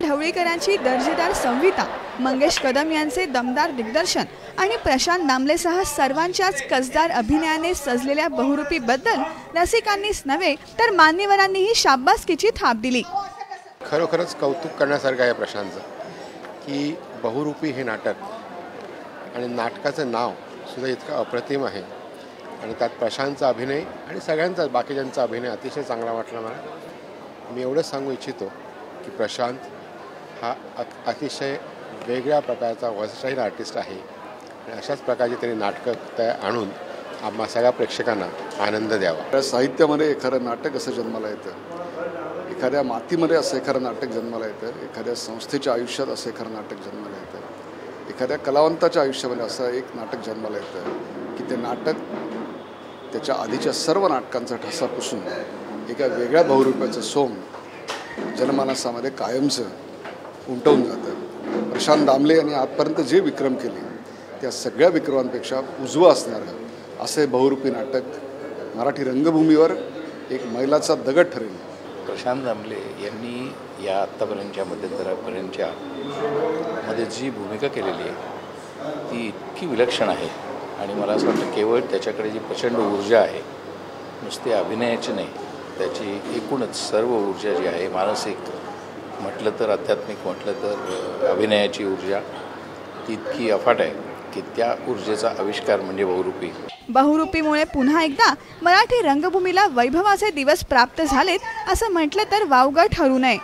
ढवळीकरांची दर्जेदार संहिता, मंगेश कदम यांचे दमदार दिग्दर्शन आणि प्रशांत दामलेसह सर्वांच्याच कसदार अभिनयाने सजलेल्या बहुरूपीबद्दल रसिकांनीच नव्हे तर मान्यवरांनीही शाबासकीची थाप दिली। खरोखरच कौतुक करण्यासारखं आहे प्रशांतचं की बहुरूपी हे नाटक आणि नाटकाचं नाव सुद्धा इतकं अप्रतिम आहे आणि त्यात प्रशांतचा अभिनय आणि सगळ्यांचा बाकीच्यांचा अभिनय अतिशय चांगला वाटला मला। मी एवढंच सांगू इच्छितो की प्रशांत हा अतिशय वेगळ्या प्रकारचा वर्सटाईल आर्टिस्ट आहे आणि अशाच प्रकारची त्यांनी नाटकं आणून आम्हा सगळ्या प्रेक्षकांना आनंद द्यावा। साहित्यामध्ये एखादं नाटक असं जन्माला येतं, एखाद्या मातीमध्ये असं एखादं नाटक जन्माला येतं, एखाद्या संस्थेच्या आयुष्यात असं एखादं नाटक जन्माला येतं, एखाद्या कलावंताच्या आयुष्यामध्ये असं एक नाटक जन्माला येतं की ते नाटक त्याच्या आधीच्या सर्व नाटकांचा ठसा पुसून एका वेगळ्या बहुरूपाचं सोंग जनमानसामध्ये कायमचं उमटवून जातं। प्रशांत दामले यांनी आजपर्यंत जे विक्रम केले त्या सगळ्या विक्रमांपेक्षा उजवं असणारं असे बहुरूपी नाटक मराठी रंगभूमीवर एक मैलाचा दगड ठरेल। प्रशांत दामले यांनी या आत्तापर्यंतच्या मध्यंतरापर्यंतच्या मध्ये जी भूमिका केलेली आहे ती इतकी विलक्षण आहे आणि मला असं वाटतं केवळ त्याच्याकडे जी प्रचंड ऊर्जा आहे, नुसती अभिनयाची नाही, त्याची एकूणच सर्व ऊर्जा जी आहे, मानसिक म्हटलं तर आध्यात्मिक म्हटलं तर अभिनयाची ऊर्जा ती इतकी अफाट आहे की त्या ऊर्जेचा आविष्कार म्हणजे बहुरूपी। बहुरूपीमुळे पुन्हा एकदा मराठी रंगभूमीला वैभवाचे दिवस प्राप्त झालेत असं म्हटलं तर वावगं ठरू नये।